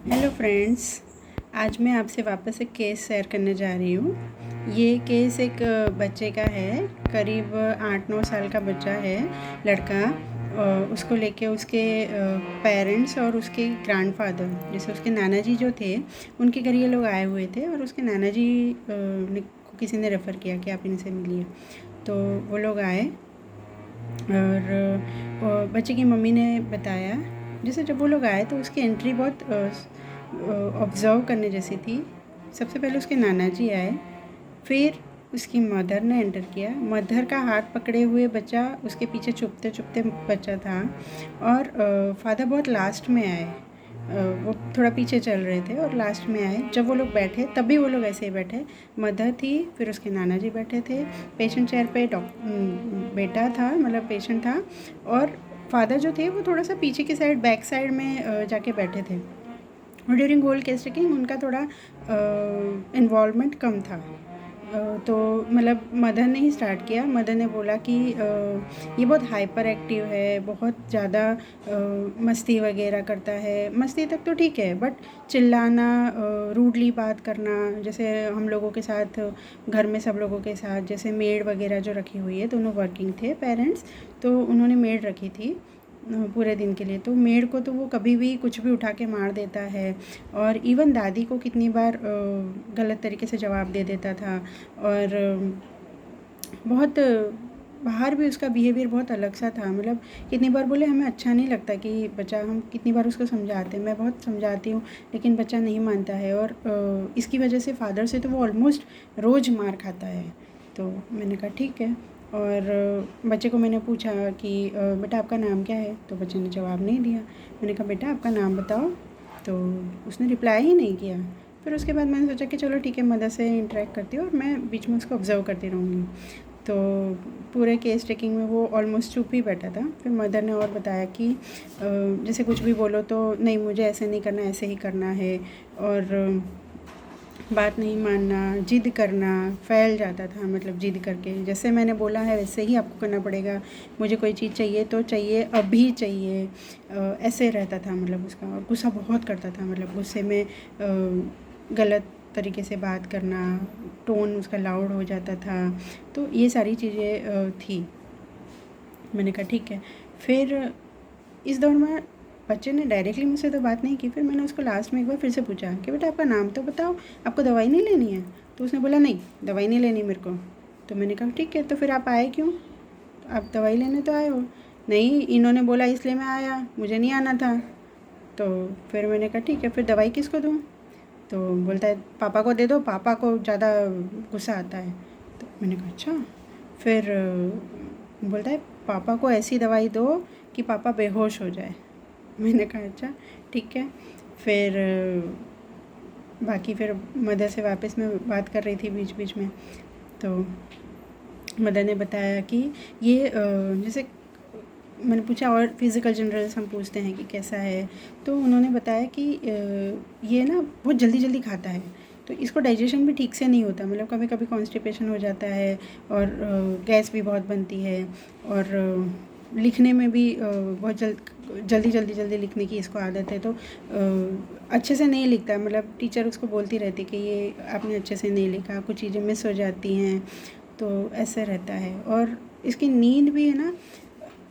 Hello friends, आज मैं आपसे वापस एक केस शेयर करने जा रही हूँ। ये केस एक बच्चे का है, करीब 8-9 साल का बच्चा है, लड़का। उसको लेके उसके पेरेंट्स और उसके ग्रैंडफादर, जैसे उसके नाना जी जो थे, उनके घर ये लोग आए हुए थे और उसके नाना जी ने को किसी ने रेफ़र किया कि आप इनसे मिलिए। तो वो लोग आए और बच्चे की मम्मी ने बताया, जैसे जब वो लोग आए तो उसकी एंट्री बहुत ऑब्ज़र्व करने जैसी थी। सबसे पहले उसके नाना जी आए, फिर उसकी मदर ने एंटर किया। मदर का हाथ पकड़े हुए बच्चा उसके पीछे चुपते-चुपते बच्चा था और फादर बहुत लास्ट में आए। वो थोड़ा पीछे चल रहे थे और लास्ट में आए। जब वो लोग बैठे तब भी वो लोग ऐसे ही बैठे। मदर थी, फिर उसके नाना जी बैठे थे। पेशेंट चेयर पे बेटा था, मतलब पेशेंट था, और फादर जो थे वो थोड़ा सा पीछे की साइड, बैक साइड में जाके बैठे थे। और ड्यूरिंग होल केस टेकिंग उनका थोड़ा इन्वॉल्वमेंट कम था। तो मतलब मदर ने ही स्टार्ट किया। मदर ने बोला कि ये बहुत हाइपर एक्टिव है, बहुत ज़्यादा मस्ती वगैरह करता है। मस्ती तक तो ठीक है, बट चिल्लाना, रूडली बात करना, जैसे हम लोगों के साथ, घर में सब लोगों के साथ, जैसे मेड वगैरह जो रखी हुई है, दोनों वर्किंग थे पेरेंट्स, तो उन्होंने मेड रखी थी पूरे दिन के लिए। तो मेड को तो वो कभी भी कुछ भी उठा के मार देता है, और इवन दादी को कितनी बार गलत तरीके से जवाब दे देता था। और बहुत बाहर भी उसका बिहेवियर बहुत अलग सा था। मतलब कितनी बार बोले हमें अच्छा नहीं लगता कि बच्चा, हम कितनी बार उसको समझाते हैं, मैं बहुत समझाती हूँ लेकिन बच्चा नहीं मानता है। और इसकी वजह से फादर से तो वो ऑलमोस्ट रोज़ मार खाता है। तो मैंने कहा ठीक है। और बच्चे को मैंने पूछा कि बेटा आपका नाम क्या है? तो बच्चे ने जवाब नहीं दिया। मैंने कहा बेटा आपका नाम बताओ, तो उसने रिप्लाई ही नहीं किया। फिर उसके बाद मैंने सोचा कि चलो ठीक है, मदर से इंटरेक्ट करती हूँ और मैं बीच में उसको ऑब्ज़र्व करती रहूँगी। तो पूरे केस टेकिंग में वो ऑलमोस्ट चुप ही बैठा था। फिर मदर ने और बताया कि जैसे कुछ भी बोलो तो नहीं, मुझे ऐसे नहीं करना, ऐसे ही करना है। और बात नहीं मानना, ज़िद करना, फैल जाता था। मतलब ज़िद करके, जैसे मैंने बोला है वैसे ही आपको करना पड़ेगा, मुझे कोई चीज़ चाहिए तो चाहिए, अभी चाहिए। ऐसे रहता था मतलब उसका। और गुस्सा बहुत करता था, मतलब गुस्से में गलत तरीके से बात करना, टोन उसका लाउड हो जाता था। तो ये सारी चीज़ें थी। मैंने कहा ठीक है। फिर इस दौर में बच्चे ने डायरेक्टली मुझसे तो बात नहीं की। फिर मैंने उसको लास्ट में एक बार फिर से पूछा कि बेटा आपका नाम तो बताओ, आपको दवाई नहीं लेनी है? तो उसने बोला नहीं, दवाई नहीं लेनी मेरे को। तो मैंने कहा ठीक है, तो फिर आप आए क्यों? तो आप दवाई लेने तो आए हो। नहीं, इन्होंने बोला इसलिए मैं आया, मुझे नहीं आना था। तो फिर मैंने कहा ठीक है, फिर दवाई किसको दूँ? तो बोलता है पापा को दे दो, पापा को ज़्यादा गुस्सा आता है। तो मैंने कहा अच्छा। फिर बोलता है पापा को ऐसी दवाई दो कि पापा बेहोश हो जाए। मैंने कहा अच्छा ठीक है। फिर बाकी फिर मदर से वापस मैं बात कर रही थी बीच बीच में। तो मदर ने बताया कि ये जैसे मैंने पूछा, और फिज़िकल जनरल्स हम पूछते हैं कि कैसा है, तो उन्होंने बताया कि ये ना बहुत जल्दी जल्दी खाता है, तो इसको डाइजेशन भी ठीक से नहीं होता। मतलब कभी कभी कॉन्स्टिपेशन हो जाता है, और गैस भी बहुत बनती है। और लिखने में भी बहुत जल्दी लिखने की इसको आदत है। तो अच्छे से नहीं लिखता, मतलब टीचर उसको बोलती रहती कि ये आपने अच्छे से नहीं लिखा, कुछ चीज़ें मिस हो जाती हैं। तो ऐसे रहता है। और इसकी नींद भी है ना,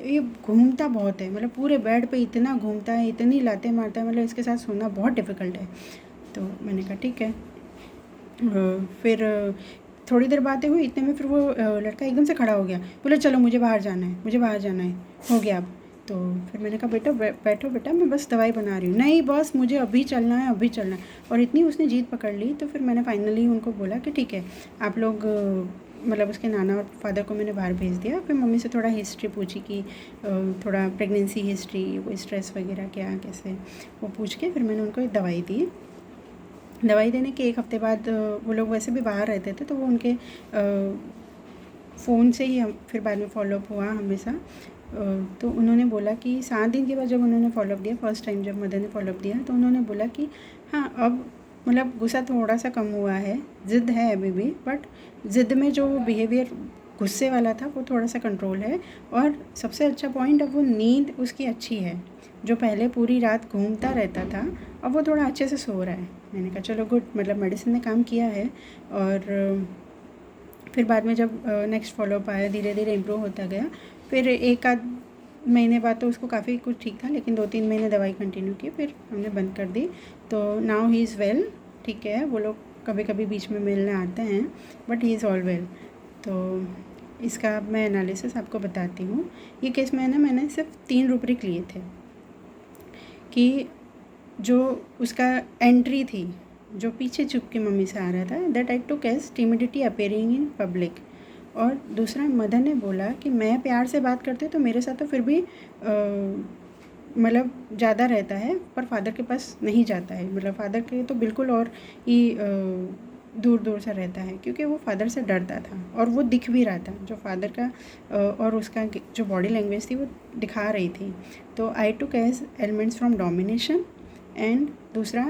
ये घूमता बहुत है, मतलब पूरे बेड पे इतना घूमता है, इतनी लातें मारता है, मतलब इसके साथ सोना बहुत डिफ़िकल्ट है। तो मैंने कहा ठीक है। फिर थोड़ी देर बातें हुई, इतने में फिर वो लड़का एकदम से खड़ा हो गया, बोला चलो मुझे बाहर जाना है, मुझे बाहर जाना है, हो गया अब। तो फिर मैंने कहा बेटा बैठो बेटा, मैं बस दवाई बना रही हूँ। नहीं बस मुझे अभी चलना है, अभी चलना है। और इतनी उसने जीत पकड़ ली। तो फिर मैंने फाइनली उनको बोला कि ठीक है, आप लोग मतलब उसके नाना और फादर को मैंने बाहर भेज दिया। फिर मम्मी से थोड़ा हिस्ट्री पूछी कि थोड़ा प्रेगनेंसी हिस्ट्री, वो स्ट्रेस वगैरह क्या कैसे, वो पूछ के फिर मैंने उनको एक दवाई दी। दवाई देने के 1 हफ़्ते बाद वो लोग वैसे भी बाहर रहते थे, तो वो उनके फ़ोन से ही हम फिर बाद में फ़ॉलोअप हुआ हमेशा। तो उन्होंने बोला कि 7 दिन के बाद जब उन्होंने फ़ॉलोअप दिया, फ़र्स्ट टाइम जब मदर ने फ़ॉलोअप दिया, तो उन्होंने बोला कि हाँ, अब मतलब गुस्सा थोड़ा सा कम हुआ है, ज़िद है अभी भी, बट ज़िद में जो बिहेवियर गुस्से वाला था वो थोड़ा सा कंट्रोल है। और सबसे अच्छा पॉइंट, अब वो नींद उसकी अच्छी है। जो पहले पूरी रात घूमता रहता था अब वो थोड़ा अच्छे से सो रहा है। मैंने कहा चलो गुड, मतलब मेडिसिन ने काम किया है। और फिर बाद में जब नेक्स्ट फॉलोअप आया धीरे धीरे इम्प्रूव होता गया। फिर एक आध महीने बाद तो उसको काफ़ी कुछ ठीक था, लेकिन 2-3 महीने दवाई कंटिन्यू की, फिर हमने बंद कर दी। तो नाउ ही इज़ वेल, ठीक है। वो लोग कभी कभी बीच में मिलने आते हैं, but he is all well. तो इसका अब मैं एनालिसिस आपको बताती हूँ। ये केस में मैंने सिर्फ 3 रूब्रिक लिए थे कि जो उसका एंट्री थी, जो पीछे छुप के मम्मी से आ रहा था, that I took as timidity appearing in public. और दूसरा, मदर ने बोला कि मैं प्यार से बात करती हूँ तो मेरे साथ तो फिर भी मतलब ज़्यादा रहता है, पर फादर के पास नहीं जाता है। मतलब फादर के तो बिल्कुल और ही दूर दूर से रहता है, क्योंकि वो फादर से डरता था और वो दिख भी रहा था। जो फादर का और उसका जो बॉडी लैंग्वेज थी वो दिखा रही थी। तो I took age elements from domination. And दूसरा,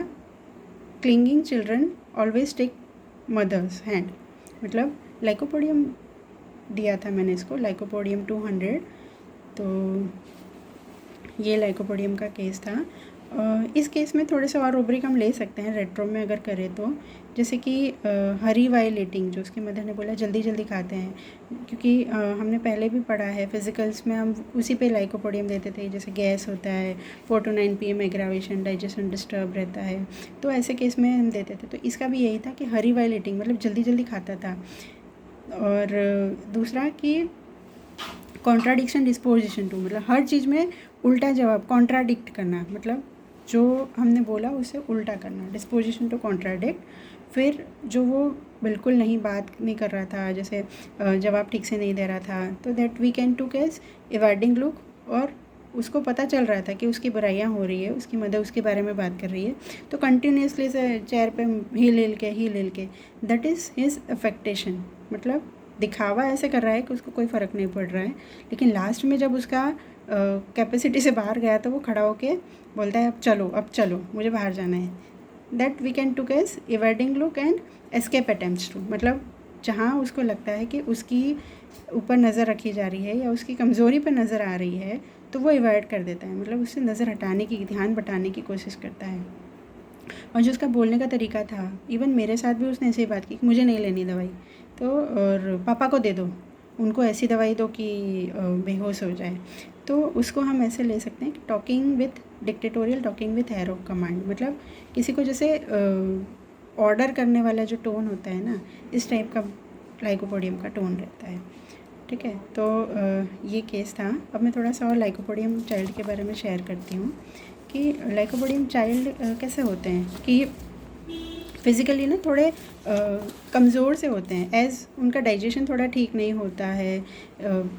clinging children always take mother's hand. मतलब लाइकोपोडियम दिया था मैंने इसको, लाइकोपोडियम 200। तो ये लाइकोपोडियम का केस था। इस केस में थोड़े से और रूब्रिक हम ले सकते हैं रेट्रो में अगर करें तो, जैसे कि हरी वाइलेटिंग, जो उसकी मदर ने बोला जल्दी जल्दी खाते हैं, क्योंकि हमने पहले भी पढ़ा है फिजिकल्स में, हम उसी पे लाइकोपोडियम देते थे। जैसे गैस होता है, 4 to 9 PM aggravation, digestion disturb रहता है, तो ऐसे केस में हम देते थे। तो इसका भी यही था कि हरी वाइलेटिंग मतलब जल्दी जल्दी खाता था। और दूसरा कि कॉन्ट्राडिक्शन डिस्पोजिशन टू, मतलब हर चीज़ में उल्टा जवाब, कॉन्ट्राडिक्ट करना, मतलब जो हमने बोला उसे उल्टा करना, डिस्पोजिशन टू कॉन्ट्राडिक्ट। फिर जो वो बिल्कुल नहीं बात नहीं कर रहा था, जैसे जवाब ठीक से नहीं दे रहा था, तो that we can to case evading look. और उसको पता चल रहा था कि उसकी बुराइयाँ हो रही है, उसकी मदर उसके बारे में बात कर रही है, तो कंटिन्यूसली से चेयर पे हिल के, दैट इज़ हिज अफेक्टेशन। मतलब दिखावा ऐसे कर रहा है कि उसको कोई फ़र्क नहीं पड़ रहा है, लेकिन लास्ट में जब उसका कैपेसिटी से बाहर गया तो वो खड़ा होके बोलता है अब चलो मुझे बाहर जाना है। That we can to case evading look and escape attempts to. मतलब जहाँ उसको लगता है कि उसकी ऊपर नज़र रखी जा रही है या उसकी कमज़ोरी पर नज़र आ रही है, तो वो इवाइड कर देता है, मतलब उससे नज़र हटाने की, ध्यान बटाने की कोशिश करता है। और जो उसका बोलने का तरीका था, इवन मेरे साथ भी उसने ऐसे ही बात की कि मुझे नहीं लेनी दवाई, तो और पापा को दे दो, उनको ऐसी दवाई दो कि बेहोश हो जाए। तो उसको हम ऐसे ले सकते हैं कि talking with dictatorial, talking with arrow command. मतलब किसी को जैसे ऑर्डर करने वाला जो टोन होता है ना, इस टाइप का लाइकोपोडियम का टोन रहता है, ठीक है। तो ये केस था। अब मैं थोड़ा सा और लाइकोपोडियम चाइल्ड के बारे में शेयर करती हूँ कि लाइकोपोडियम चाइल्ड कैसे होते हैं कि फिज़िकली ना थोड़े कमज़ोर से होते हैं, एज़ उनका डाइजेशन थोड़ा ठीक नहीं होता है,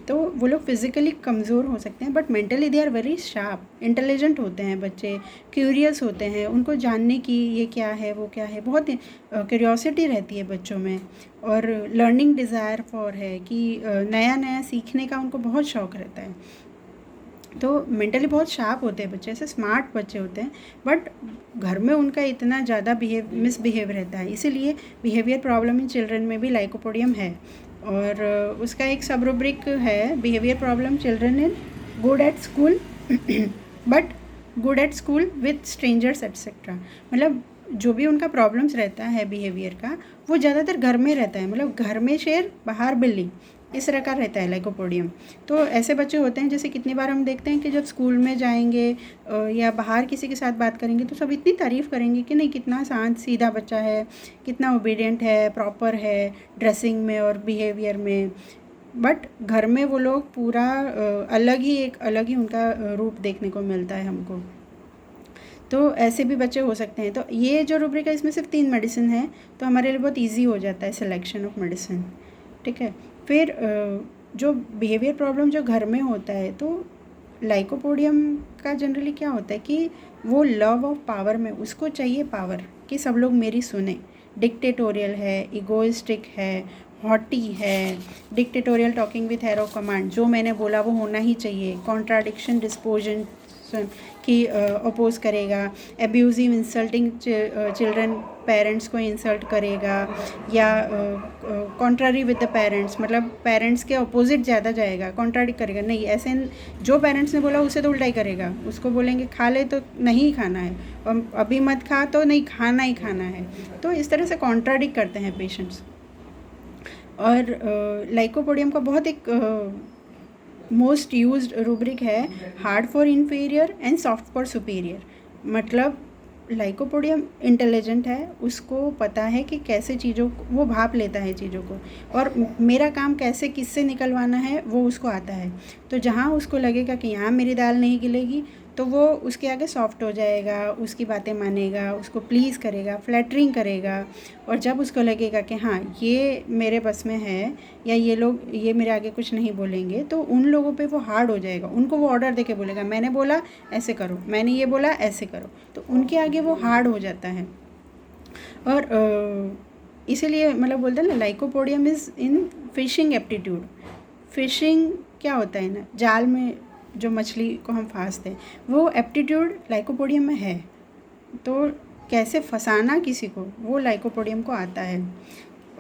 तो वो लोग फिज़िकली कमज़ोर हो सकते हैं, but mentally they are very sharp, intelligent होते हैं बच्चे, क्यूरियस होते हैं, उनको जानने की ये क्या है वो क्या है, बहुत क्यूरियोसिटी रहती है बच्चों में। और लर्निंग डिज़ायर फॉर है कि नया नया सीखने का उनको बहुत शौक़ रहता है। तो मेंटली बहुत शार्प होते हैं बच्चे, ऐसे स्मार्ट बच्चे होते हैं, बट घर में उनका इतना ज़्यादा मिसबिहेव रहता है, इसीलिए बिहेवियर प्रॉब्लम इन चिल्ड्रन में भी लाइकोपोडियम है। और उसका एक सब रूब्रिक है, behaviour problem children in good at school but good at school with strangers etcetera. मतलब जो भी उनका प्रॉब्लम्स रहता है बिहेवियर का, वो ज़्यादातर घर में रहता है, मतलब घर में शेर बाहर बिल्ली, इस तरह का रहता है लाइकोपोडियम। तो ऐसे बच्चे होते हैं, जैसे कितनी बार हम देखते हैं कि जब स्कूल में जाएंगे या बाहर किसी के साथ बात करेंगे तो सब इतनी तारीफ़ करेंगे कि नहीं कितना शांत सीधा बच्चा है, कितना ओबीडियंट है, प्रॉपर है ड्रेसिंग में और बिहेवियर में। बट घर में वो लोग पूरा अलग ही उनका रूप देखने को मिलता है हमको। तो ऐसे भी बच्चे हो सकते हैं। तो ये जो रूब्रिक है इसमें सिर्फ 3 मेडिसिन है, तो हमारे लिए बहुत ईजी हो जाता है सिलेक्शन ऑफ मेडिसिन, ठीक है। फिर जो बिहेवियर प्रॉब्लम जो घर में होता है, तो लाइकोपोडियम का जनरली क्या होता है कि वो लव ऑफ पावर में, उसको चाहिए पावर कि सब लोग मेरी सुने, डिक्टेटोरियल है, इगोइस्टिक है, हॉटी है, dictatorial talking with arrow command, जो मैंने बोला वो होना ही चाहिए, कॉन्ट्राडिक्शन डिस्पोजिशन कि अपोज करेगा, एब्यूजिव इंसल्टिंग चिल्ड्रन, पेरेंट्स को इंसल्ट करेगा, या कॉन्ट्रारी विद द पेरेंट्स, मतलब पेरेंट्स के अपोजिट ज़्यादा जाएगा, कॉन्ट्राडिक्ट करेगा। नहीं, ऐसे जो पेरेंट्स ने बोला उसे तो उल्टा ही करेगा, उसको बोलेंगे खा ले तो नहीं खाना है, और अभी मत खा तो नहीं, खाना ही खाना है। तो इस तरह से कॉन्ट्राडिक्ट करते हैं पेशेंट्स। और लाइकोपोडियम का बहुत एक मोस्ट यूज्ड रूब्रिक है, hard for inferior and soft for superior. मतलब लाइकोपोडियम इंटेलिजेंट है, उसको पता है कि कैसे चीज़ों को वो भाप लेता है चीज़ों को, और मेरा काम कैसे किससे निकलवाना है वो उसको आता है। तो जहाँ उसको लगेगा कि यहाँ मेरी दाल नहीं गिलेगी, तो वो उसके आगे सॉफ्ट हो जाएगा, उसकी बातें मानेगा, उसको प्लीज़ करेगा, फ्लैटरिंग करेगा। और जब उसको लगेगा कि हाँ ये मेरे बस में है, या ये लोग ये मेरे आगे कुछ नहीं बोलेंगे, तो उन लोगों पे वो हार्ड हो जाएगा, उनको वो ऑर्डर देके बोलेगा, मैंने बोला ऐसे करो, मैंने ये बोला ऐसे करो, तो उनके आगे वो हार्ड हो जाता है। और इसीलिए मतलब बोलते हैं ना, lycopodium is in fishing aptitude. Fishing क्या होता है ना, जाल में जो मछली को हम फांसते हैं, वो एप्टीट्यूड लाइकोपोडियम में है। तो कैसे फंसाना किसी को, वो लाइकोपोडियम को आता है।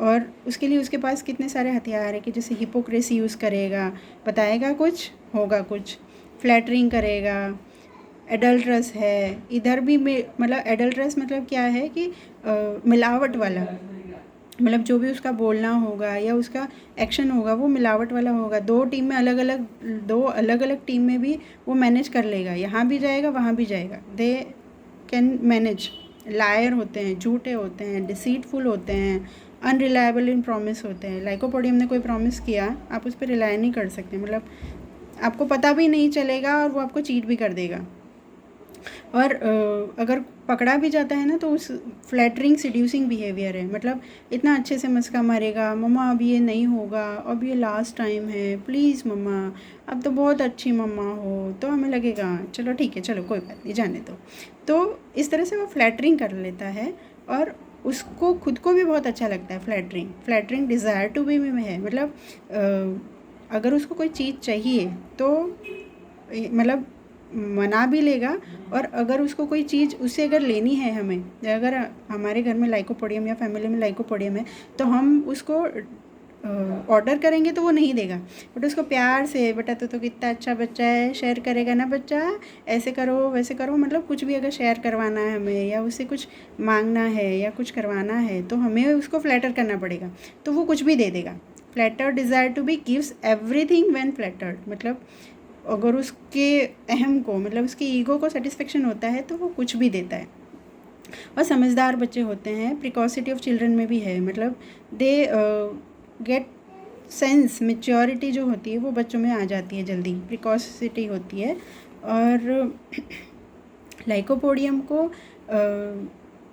और उसके लिए उसके पास कितने सारे हथियार है कि जैसे हिपोक्रेसी यूज़ करेगा, बताएगा कुछ होगा कुछ, फ्लैटरिंग करेगा, एडल्ट्रस है, इधर भी मतलब एडल्ट्रस मतलब क्या है कि मिलावट वाला, मतलब जो भी उसका बोलना होगा या उसका एक्शन होगा वो मिलावट वाला होगा। दो अलग अलग टीम में भी वो मैनेज कर लेगा, यहाँ भी जाएगा वहाँ भी जाएगा, दे कैन मैनेज। लायर होते हैं, झूठे होते हैं, डिसीटफुल होते हैं, अनरिलायबल इन प्रॉमिस होते हैं। लाइकोपोडियम ने कोई प्रॉमिस किया, आप उस पर रिलाय नहीं कर सकते, मतलब आपको पता भी नहीं चलेगा और वो आपको चीट भी कर देगा। और अगर पकड़ा भी जाता है ना, तो उस फ्लैटरिंग सीड्यूसिंग बिहेवियर है, मतलब इतना अच्छे से मस्का मारेगा, मम्मा अब ये नहीं होगा, अब ये लास्ट टाइम है, प्लीज़ मम्मा, अब तो बहुत अच्छी मम्मा हो। तो हमें लगेगा चलो ठीक है, चलो कोई बात नहीं, जाने दो। तो इस तरह से वो फ्लैटरिंग कर लेता है, और उसको खुद को भी बहुत अच्छा लगता है फ्लैटरिंग डिज़ायर टू बी में है। मतलब अगर उसको कोई चीज़ चाहिए तो मतलब मना भी लेगा, और अगर उसको कोई चीज़ उससे अगर लेनी है हमें, अगर हमारे घर में लाइकोपोडियम या फैमिली में लाइकोपोडियम है, तो हम उसको ऑर्डर करेंगे तो वो नहीं देगा, बट उसको प्यार से, बेटा तो कितना अच्छा बच्चा है, शेयर करेगा ना बच्चा, ऐसे करो वैसे करो, मतलब कुछ भी अगर शेयर करवाना है हमें, या उससे कुछ मांगना है या कुछ करवाना है, तो हमें उसको फ्लैटर करना पड़ेगा, तो वो कुछ भी दे देगा। Flatter desire to be gives everything when flattered. मतलब अगर उसके अहम को, मतलब उसकी ईगो को सेटिस्फेक्शन होता है, तो वो कुछ भी देता है। और समझदार बच्चे होते हैं, प्रिकॉसिटी ऑफ चिल्ड्रन में भी है, मतलब दे गेट सेंस, मैच्योरिटी जो होती है वो बच्चों में आ जाती है जल्दी, प्रिकॉसिटी होती है। और लाइकोपोडियम को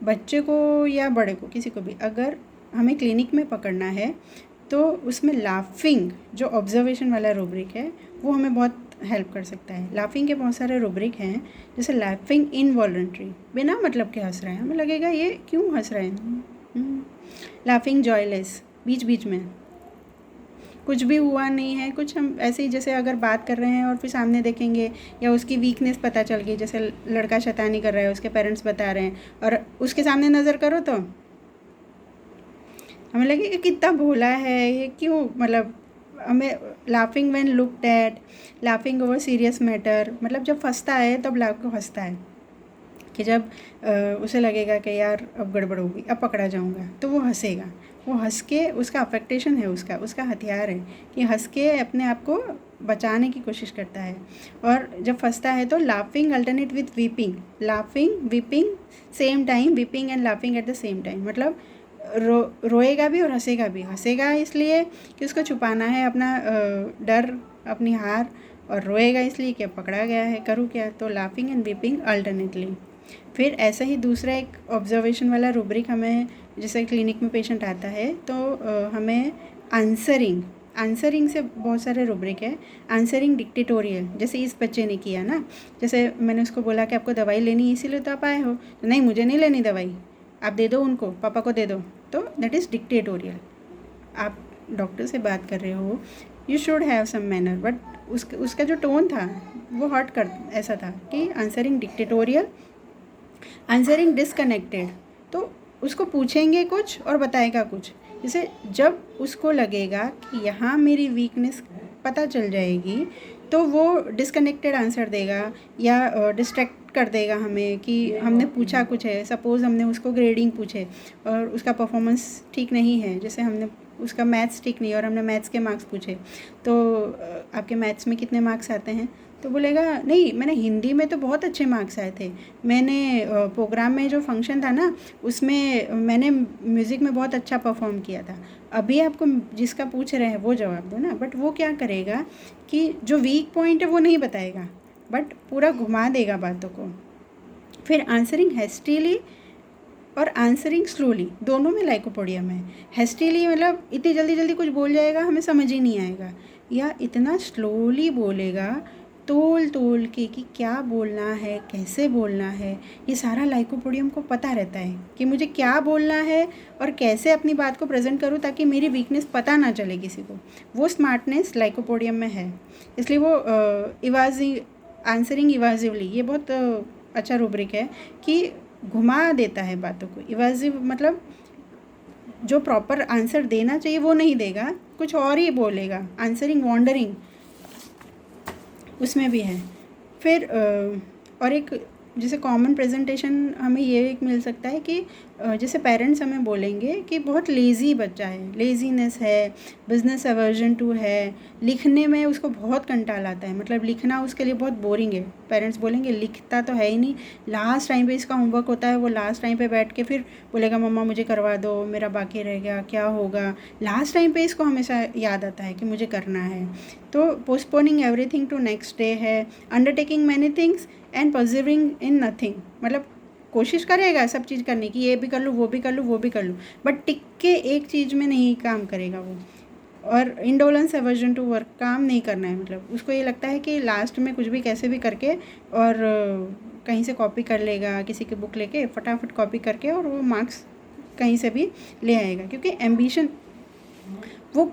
बच्चे को या बड़े को, किसी को भी अगर हमें क्लिनिक में पकड़ना है, तो उसमें लाफिंग जो ऑब्जर्वेशन वाला रूब्रिक है वो हमें बहुत हेल्प कर सकता है। लाफिंग के बहुत सारे रूब्रिक हैं, जैसे लाफिंग इनवॉलंटरी, बिना मतलब के हंस रहे हैं, हमें लगेगा ये क्यों हंस रहे हैं। लाफिंग जॉयलेस, बीच बीच में कुछ भी हुआ नहीं है, कुछ हम ऐसे ही जैसे अगर बात कर रहे हैं और फिर सामने देखेंगे, या उसकी वीकनेस पता चल गई, जैसे लड़का शैतानी कर रहा है, उसके पेरेंट्स बता रहे हैं, और उसके सामने नज़र करो तो हमें लगेगा कितना भोला है ये, क्यों, मतलब हमें laughing when looked at, laughing over serious matter, मतलब जब फंसता है तब लाफ को हंसता है, कि जब उसे लगेगा कि यार अब गड़बड़ होगी, अब पकड़ा जाऊंगा, तो वो हंसेगा, वो हंस के, उसका अफेक्टेशन है, उसका हथियार है कि हंस के अपने आप को बचाने की कोशिश करता है। और जब फंसता है तो laughing alternate with weeping, laughing weeping same time, weeping and laughing at the same time, मतलब रोएगा भी और हंसेगा भी। हंसेगा इसलिए कि उसको छुपाना है अपना डर, अपनी हार, और रोएगा इसलिए कि पकड़ा गया है, करूँ क्या। तो लाफिंग एंड वीपिंग अल्टरनेटली। फिर ऐसा ही दूसरा एक ऑब्जर्वेशन वाला रूब्रिक हमें, जैसे क्लिनिक में पेशेंट आता है तो हमें आंसरिंग से बहुत सारे रूब्रिक है। आंसरिंग डिक्टेटोरियल, जैसे इस बच्चे ने किया ना, जैसे मैंने उसको बोला कि आपको दवाई लेनी है इसीलिए तो आप आए हो, तो नहीं मुझे नहीं लेनी दवाई, आप दे दो उनको, पापा को दे दो, तो दैट इज़ डिक्टेटोरियल। आप डॉक्टर से बात कर रहे हो, you should have some manner, but उसका जो टोन था वो हर्ट कर ऐसा था कि आंसरिंग डिक्टेटोरियल, आंसरिंग डिसकनेक्टेड। तो उसको पूछेंगे कुछ और बताएगा कुछ। जैसे जब उसको लगेगा कि यहाँ मेरी वीकनेस पता चल जाएगी तो वो डिसकनेक्टेड आंसर देगा या डिस्ट्रैक्ट कर देगा हमें कि हमने पूछा कुछ है। सपोज़ हमने उसको ग्रेडिंग पूछे और उसका परफॉर्मेंस ठीक नहीं है, जैसे हमने उसका मैथ्स ठीक नहीं और हमने मैथ्स के मार्क्स पूछे तो आपके मैथ्स में कितने मार्क्स आते हैं, तो बोलेगा नहीं मैंने हिंदी में तो बहुत अच्छे मार्क्स आए थे, मैंने प्रोग्राम में जो फंक्शन था ना उसमें मैंने म्यूज़िक में बहुत अच्छा परफॉर्म किया था। अभी आपको जिसका पूछ रहे हैं वो जवाब दो ना। बट वो क्या करेगा कि जो वीक पॉइंट है वो नहीं बताएगा, बट पूरा घुमा देगा बातों को। फिर आंसरिंग हेस्टीली और आंसरिंग स्लोली, दोनों में लाइकोपोडियम है। हेस्टीली मतलब इतनी जल्दी जल्दी कुछ बोल जाएगा हमें समझ ही नहीं आएगा, या इतना स्लोली बोलेगा तोल तोल के कि क्या बोलना है कैसे बोलना है। ये सारा लाइकोपोडियम को पता रहता है कि मुझे क्या बोलना है और कैसे अपनी बात को प्रेजेंट करूँ ताकि मेरी वीकनेस पता ना चले किसी को। वो स्मार्टनेस लाइकोपोडियम में है, इसलिए वो आंसरिंग इवाजिवली, ये बहुत अच्छा रूब्रिक है कि घुमा देता है बातों को। इवाजिव मतलब जो प्रॉपर आंसर देना चाहिए वो नहीं देगा, कुछ और ही बोलेगा। आंसरिंग वॉन्डरिंग उसमें भी है। फिर और एक जैसे कॉमन प्रेजेंटेशन हमें ये एक मिल सकता है कि जैसे पेरेंट्स हमें बोलेंगे कि बहुत लेज़ी बच्चा है, लेज़ीनेस है, बिजनेस अवर्जन टू है, लिखने में उसको बहुत कंटाल आता है, मतलब लिखना उसके लिए बहुत बोरिंग है। पेरेंट्स बोलेंगे लिखता तो है ही नहीं, लास्ट टाइम पे इसका होमवर्क होता है वो लास्ट टाइम पे बैठ के फिर बोलेगा मम्मा मुझे करवा दो, मेरा बाकी रह गया, क्या होगा। लास्ट टाइम पे इसको हमेशा याद आता है कि मुझे करना है। तो postponing everything to next day है। Undertaking many things and persevering in nothing, मतलब कोशिश करेगा सब चीज़ करने की, ये भी कर लूँ वो भी कर लूँ वो भी कर लूँ, बट टिक के एक चीज़ में नहीं काम करेगा वो। और इंडोलेंस एवर्जन टू वर्क, काम नहीं करना है, मतलब उसको ये लगता है कि लास्ट में कुछ भी कैसे भी करके और कहीं से कॉपी कर लेगा, किसी की बुक लेके फटाफट कॉपी करके और वो मार्क्स कहीं से भी ले आएगा। क्योंकि एम्बिशन, वो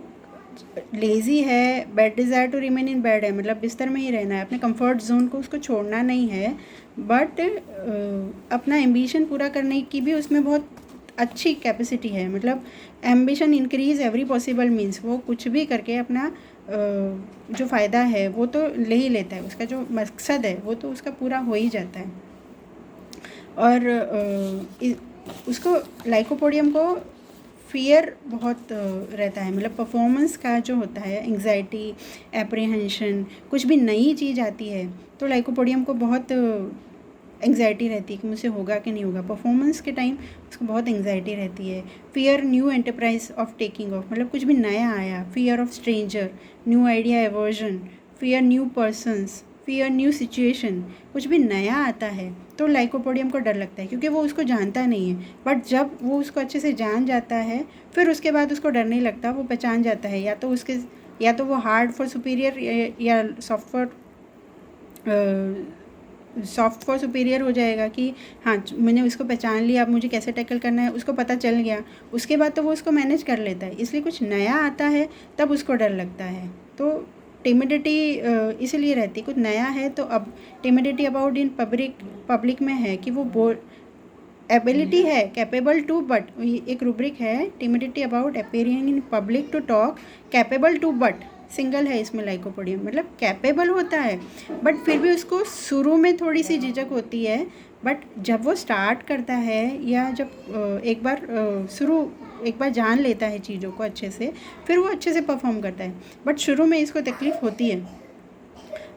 लेज़ी है, bad desire to remain in bed है, मतलब बिस्तर में ही रहना है, अपने कंफर्ट जोन को उसको छोड़ना नहीं है। बट अपना एम्बिशन पूरा करने की भी उसमें बहुत अच्छी कैपेसिटी है, मतलब ambition increase every possible means, वो कुछ भी करके अपना जो फ़ायदा है वो तो ले ही लेता है, उसका जो मकसद है वो तो उसका पूरा हो ही जाता है। और उसको लाइकोपोडियम को फियर बहुत रहता है, मतलब परफॉर्मेंस का जो होता है, एंग्जाइटी, एप्रीहेंशन, कुछ भी नई चीज़ आती है तो लाइकोपोडियम को बहुत एंग्जाइटी रहती है कि मुझसे होगा कि नहीं होगा। परफॉर्मेंस के टाइम उसको बहुत एंग्जाइटी रहती है। Fear new enterprise of taking of, मतलब कुछ भी नया आया, fear of stranger, new idea aversion, fear new persons, fear new situation, कुछ भी नया आता है तो लाइकोपोडियम को डर लगता है क्योंकि वो उसको जानता नहीं है। बट जब वो उसको अच्छे से जान जाता है फिर उसके बाद उसको डर नहीं लगता, वो पहचान जाता है या तो वो हार्ड फॉर सुपीरियर या सॉफ्ट फॉर सुपीरियर हो जाएगा कि हाँ मैंने उसको पहचान लिया, अब मुझे कैसे टैकल करना है उसको पता चल गया, उसके बाद तो वो उसको मैनेज कर लेता है। इसलिए कुछ नया आता है तब उसको डर लगता है। तो टिमिडिटी इसीलिए रहती, कुछ नया है तो अब टिमिडिटी अबाउट इन पब्लिक में है कि वो एबिलिटी है कैपेबल टू, बट एक रूब्रिक है timidity about appearing in public to talk, capable to but single है इसमें लाइकोपोडियम, मतलब कैपेबल होता है बट फिर भी उसको शुरू में थोड़ी सी झिझक होती है। बट जब वो स्टार्ट करता है या जब एक बार जान लेता है चीज़ों को अच्छे से फिर वो अच्छे से परफॉर्म करता है। बट शुरू में इसको तकलीफ़ होती है।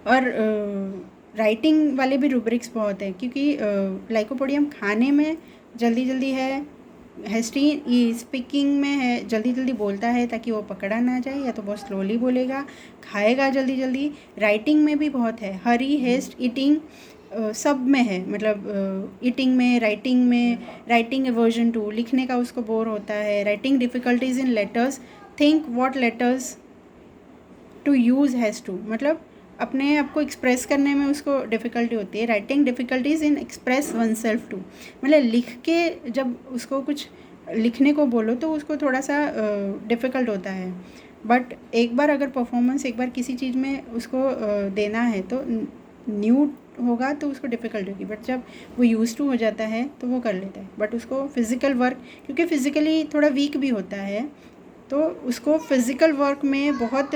और राइटिंग वाले भी रूब्रिक्स बहुत हैं क्योंकि लाइकोपोडियम खाने में जल्दी जल्दी है, स्पीकिंग में है, जल्दी जल्दी बोलता है ताकि वो पकड़ा ना जाए, या तो बहुत स्लोली बोलेगा, खाएगा जल्दी जल्दी। राइटिंग में भी बहुत है, हरी, हेस्ट, ईटिंग, सब में है, मतलब ईटिंग में, राइटिंग वर्जन 2, लिखने का उसको बोर होता है। Writing difficulties in letters, think what letters to use has to, मतलब अपने आप को एक्सप्रेस करने में उसको डिफ़िकल्टी होती है। Writing difficulties in express oneself to, मतलब लिख के जब उसको कुछ लिखने को बोलो तो उसको थोड़ा सा डिफ़िकल्ट होता है। बट एक बार अगर परफॉर्मेंस एक बार किसी चीज़ में उसको देना है तो न्यू होगा तो उसको डिफ़िकल्ट होगी, बट जब वो यूज़ टू हो जाता है तो वो कर लेता है। बट उसको फ़िज़िकल वर्क, क्योंकि फ़िज़िकली थोड़ा वीक भी होता है, तो उसको फ़िज़िकल वर्क में बहुत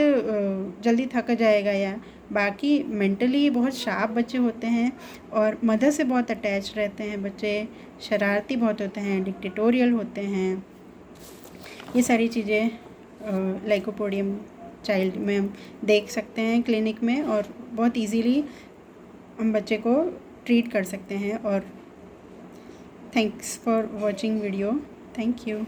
जल्दी थक जाएगा, या बाकी मेंटली बहुत शार्प बच्चे होते हैं और मदर से बहुत अटैच रहते हैं बच्चे, शरारती बहुत होते हैं, डिक्टेटोरियल होते हैं। ये सारी चीज़ें लाइकोपोडियम चाइल्ड में हम देख सकते हैं क्लिनिक में, और बहुत इजीली हम बच्चे को ट्रीट कर सकते हैं। और thanks for watching video. Thank you.